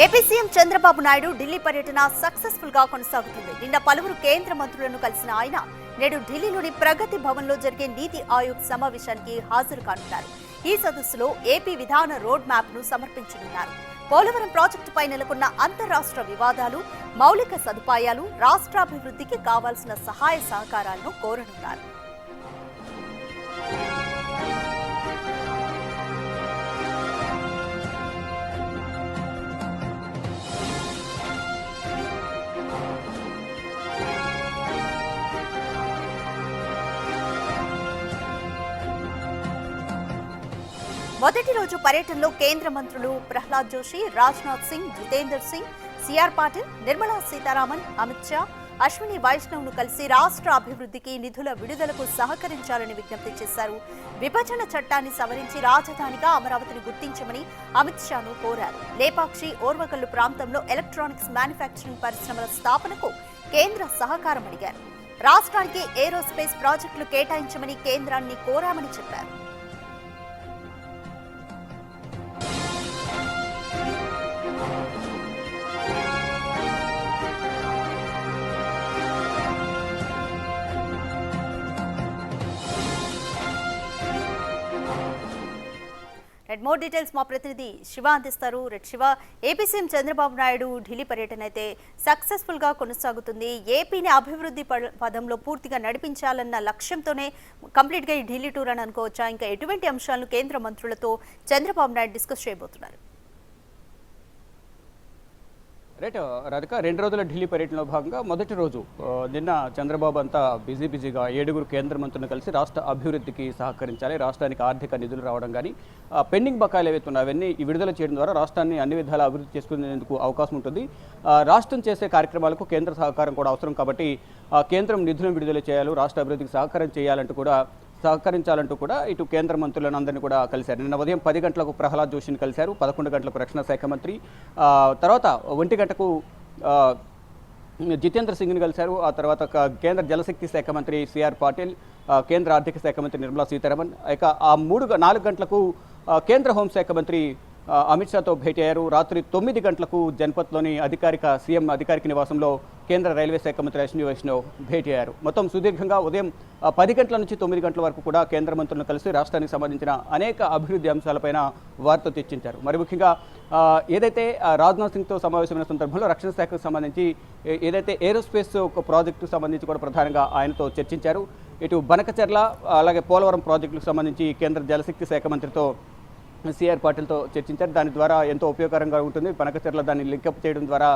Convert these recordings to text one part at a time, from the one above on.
AP CM Chandrababu Naidu Delhi పర్యటన successful గా కొనసాగుతుంది. నిన్న పలువురు కేంద్ర మంత్రులను కలిసిన ఆయన నేడు ఢిల్లీలోని ప్రగతి భవన్ లో జరిగే నీతి ఆయోగ్ సమావేశానికి హాజరు కానున్నారు. ఈ సదస్సులో ఏపీ విధాన రోడ్ మ్యాప్ ను సమర్పించనున్నారు. పోలవరం ప్రాజెక్టుపై నెలకొన్న అంతర్రాష్ట్ర వివాదాలు, మౌలిక సదుపాయాలు, రాష్ట్రాభివృద్ధికి కావాల్సిన సహాయ సహకారాలను కోరనున్నారు. మొదటి రోజు పర్యటనలో కేంద్ర మంత్రులు ప్రహ్లాద్ జోషి, రాజ్నాథ్ సింగ్, జితేందర్ సింగ్, సిఆర్ పాటిల్, నిర్మలా సీతారామన్, అమిత్ షా, అశ్విని వైష్ణవ్ ను కలిసి రాష్ట్ర అభివృద్ధికి నిధుల విడుదలకు సహకరించాలని విజ్ఞప్తి చేశారు. విభజన చట్టాన్ని సవరించి రాజధానిగా అమరావతిని గుర్తించమని అమిత్ షాను కోరారు. లేపాక్షి, ఓర్వకల్లు ప్రాంతంలో ఎలక్ట్రానిక్స్ మ్యానుఫ్యాక్చరింగ్ పరిశ్రమల స్థాపనకు కేంద్ర సహకారం అడిగారు. రాష్ట్రానికి ఏరోస్పేస్ ప్రాజెక్టులు కేటాయించమని కేంద్రాన్ని కోరామని చెప్పారు. మోర్ డీటెయిల్స్ మా ప్రతినిధి శివ అందిస్తారు. శివ, ఏపీ సీఎం చంద్రబాబు నాయుడు ఢిల్లీ పర్యటన అయితే సక్సెస్ఫుల్ గా కొనసాగుతుంది. ఏపీని అభివృద్ధి పదంలో పూర్తిగా నడిపించాలన్న లక్ష్యంతోనే కంప్లీట్ గా ఈ ఢిల్లీ టూర్ అని అనుకోవచ్చా? ఇంకా ఎటువంటి అంశాలను కేంద్ర మంత్రులతో చంద్రబాబు నాయుడు డిస్కస్ చేయబోతున్నారు? రైట్ రాధిక, 2 రోజుల ఢిల్లీ పర్యటనలో భాగంగా మొదటి రోజు నిన్న చంద్రబాబు అంతా బిజీగా 7 కేంద్ర మంత్రులను కలిసి రాష్ట్ర అభివృద్ధికి సహకరించాలి, రాష్ట్రానికి ఆర్థిక నిధులు రావడం కానీ పెండింగ్ బకాయిలు ఏవైతే ఉన్నాయో అవన్నీ విడుదల చేయడం ద్వారా రాష్ట్రాన్ని అన్ని విధాలా అభివృద్ధి చేసుకునేందుకు అవకాశం ఉంటుంది. రాష్ట్రం చేసే కార్యక్రమాలకు కేంద్ర సహకారం కూడా అవసరం కాబట్టి కేంద్రం నిధులను విడుదల చేయాలి, రాష్ట్ర అభివృద్ధికి సహకరించాలంటూ కూడా ఇటు కేంద్ర మంత్రులను అందరినీ కూడా కలిశారు. నిన్న ఉదయం 10 గంటలకు ప్రహ్లాద్ జోషిని కలిశారు, 11 గంటలకు రక్షణ శాఖ మంత్రి, తర్వాత 1 గంటకు జితేంద్ర సింగ్ని కలిశారు. ఆ తర్వాత కేంద్ర జలశక్తి శాఖ మంత్రి సిఆర్ పాటిల్, కేంద్ర ఆర్థిక శాఖ మంత్రి నిర్మలా సీతారామన్, ఇక ఆ 4 గంటలకు కేంద్ర హోంశాఖ మంత్రి అమిత్ షాతో భేటీ అయ్యారు. రాత్రి 9 గంటలకు జన్పథ్లోని సీఎం అధికారిక నివాసంలో కేంద్ర రైల్వే శాఖ మంత్రి అశ్విని వైష్ణవ్ భేటీ అయ్యారు. మొత్తం సుదీర్ఘంగా ఉదయం 10 గంటల నుంచి 9 గంటల వరకు కూడా కేంద్ర మంత్రులను కలిసి రాష్ట్రానికి సంబంధించిన అనేక అభివృద్ధి అంశాలపైన వారితో చర్చించారు. మరి ముఖ్యంగా ఏదైతే రాజ్నాథ్ సింగ్తో సమావేశమైన సందర్భంలో రక్షణ శాఖకు సంబంధించి ఏదైతే ఏరోస్పేస్ ఒక ప్రాజెక్టుకు సంబంధించి కూడా ప్రధానంగా ఆయనతో చర్చించారు. ఇటు బనకచెర్ల అలాగే పోలవరం ప్రాజెక్టులకు సంబంధించి కేంద్ర జలశక్తి శాఖ మంత్రితో సిఆర్ పాటిల్తో చర్చించారు. దాని ద్వారా ఎంతో ఉపయోగకరంగా ఉంటుంది. బనకచెర్ల దాన్ని లింకప్ చేయడం ద్వారా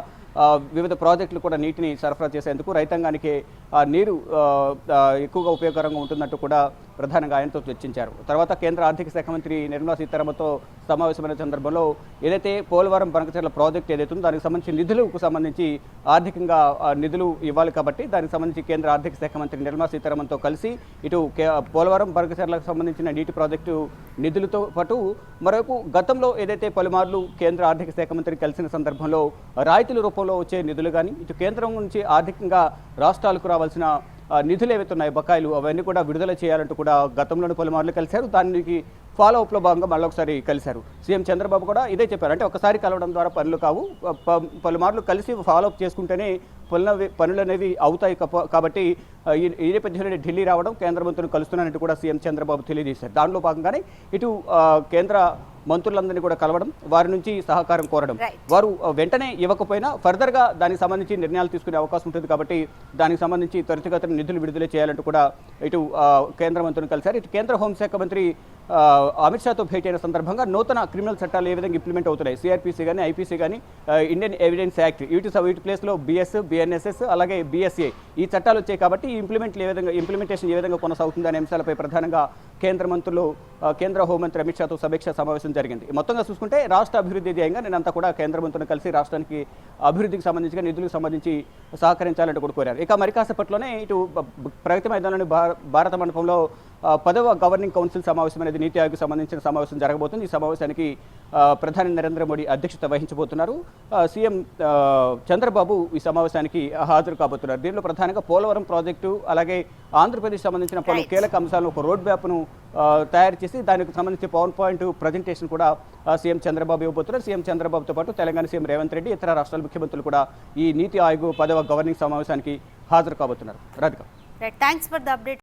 వివిధ ప్రాజెక్టులు కూడా నీటిని సరఫరా చేసేందుకు రైతాంగానికి నీరు ఎక్కువగా ఉపయోగకరంగా ఉంటుందంటూ కూడా ప్రధానంగా ఆయనతో చర్చించారు. తర్వాత కేంద్ర ఆర్థిక శాఖ మంత్రి నిర్మలా సీతారామన్తో సమావేశమైన సందర్భంలో ఏదైతే పోలవరం బనకచెర్ల ప్రాజెక్టు ఏదైతే ఉందో దానికి సంబంధించి నిధులకు సంబంధించి ఆర్థికంగా నిధులు ఇవ్వాలి కాబట్టి దానికి సంబంధించి కేంద్ర ఆర్థిక శాఖ మంత్రి నిర్మలా సీతారామన్తో కలిసి ఇటు పోలవరం బనకచెర్లకు సంబంధించిన నీటి ప్రాజెక్టు నిధులతో పాటు మరోవైపు గతంలో ఏదైతే పలుమార్లు కేంద్ర ఆర్థిక శాఖ మంత్రి కలిసిన సందర్భంలో రాయితీల రూపంలో వచ్చే నిధులు కానీ ఇటు కేంద్రం నుంచి ఆర్థికంగా రాష్ట్రాలకు రావాల్సిన నిధులు ఏవైతే ఉన్నాయో బకాయిలు అవన్నీ కూడా విడుదల చేయాలంటూ కూడా గతంలోని పలుమార్లు కలిశారు. దానికి ఫాలోఅప్లో భాగంగా మళ్ళొకసారి కలిశారు. సీఎం చంద్రబాబు కూడా ఇదే చెప్పారు. అంటే ఒకసారి కలవడం ద్వారా పనులు కావు, పలుమార్లు కలిసి ఫాలోఅప్ చేసుకుంటేనే పనులు అనేవి అవుతాయి కాబట్టి ఈ నేపథ్యంలో ఢిల్లీ రావడం, కేంద్ర మంత్రులను కలుస్తున్నానంటూ కూడా సీఎం చంద్రబాబు తెలియజేశారు. దానిలో భాగంగానే ఇటు కేంద్ర మంత్రులందరినీ కూడా కలవడం, వారి నుంచి సహకారం కోరడం, వారు వెంటనే ఇవ్వకపోయినా ఫర్దర్గా దానికి సంబంధించి నిర్ణయాలు తీసుకునే అవకాశం ఉంటుంది కాబట్టి దానికి సంబంధించి త్వరితగతిన నిధులు విడుదల చేయాలంటూ కూడా ఇటు కేంద్ర మంత్రులను కలిశారు. ఇటు కేంద్ర హోంశాఖ మంత్రి అమిత్ షాతో భేటీ అయిన సందర్భంగా నూతన క్రిమినల్ చట్టాలు ఏ విధంగా ఇంప్లిమెంట్ అవుతున్నాయి, సిఆర్పిసి కానీ ఐపీసీ కానీ ఇండియన్ ఎవిడెన్స్ యాక్ట్ వీటి ప్లేస్లో బిఎస్, బిఎన్ఎస్ఎస్ అలాగే బిఎస్ఏ ఈ చట్టాలు వచ్చాయి కాబట్టి ఇంప్లిమెంటేషన్ ఏ విధంగా కొనసాగుతుంది అనే అంశాలపై ప్రధానంగా కేంద్ర మంత్రులు కేంద్ర హోంమంత్రి అమిత్ షాతో సమీక్ష సమావేశం జరిగింది. మొత్తంగా చూసుకుంటే రాష్ట్ర అభివృద్ధి ధ్యేయంగా నేనంతా కూడా కేంద్ర మంత్రులను కలిసి రాష్ట్రానికి అభివృద్ధికి సంబంధించి నిధులకు సంబంధించి సహకరించాలంటూ కూడా కోరారు. ఇక మరి కాసేపట్లోనే ఇటు ప్రగతి మైదానంలోని భారత మండపంలో 10వ గవర్నింగ్ కౌన్సిల్ సమావేశం అనేది నీతి ఆయోగ్ సంబంధించిన సమావేశం జరగబోతుంది. ఈ సమావేశానికి ప్రధాని నరేంద్ర మోడీ అధ్యక్షత వహించబోతున్నారు. సీఎం చంద్రబాబు ఈ సమావేశానికి హాజరు కాబోతున్నారు. దీనిలో ప్రధానంగా పోలవరం ప్రాజెక్టు అలాగే ఆంధ్రప్రదేశ్ సంబంధించిన పలు కీలక అంశాలను ఒక రోడ్ మ్యాప్ను తయారు చేసి దానికి సంబంధించి పవర్ పాయింట్ ప్రజెంటేషన్ కూడా సీఎం చంద్రబాబు ఇవ్వబోతున్నారు. సీఎం చంద్రబాబుతో పాటు తెలంగాణ సీఎం రేవంత్ రెడ్డి, ఇతర రాష్ట్రాల ముఖ్యమంత్రులు కూడా ఈ నీతి ఆయోగ్ 10వ గవర్నింగ్ సమావేశానికి హాజరు కాబోతున్నారు. Radhika, thanks for the update.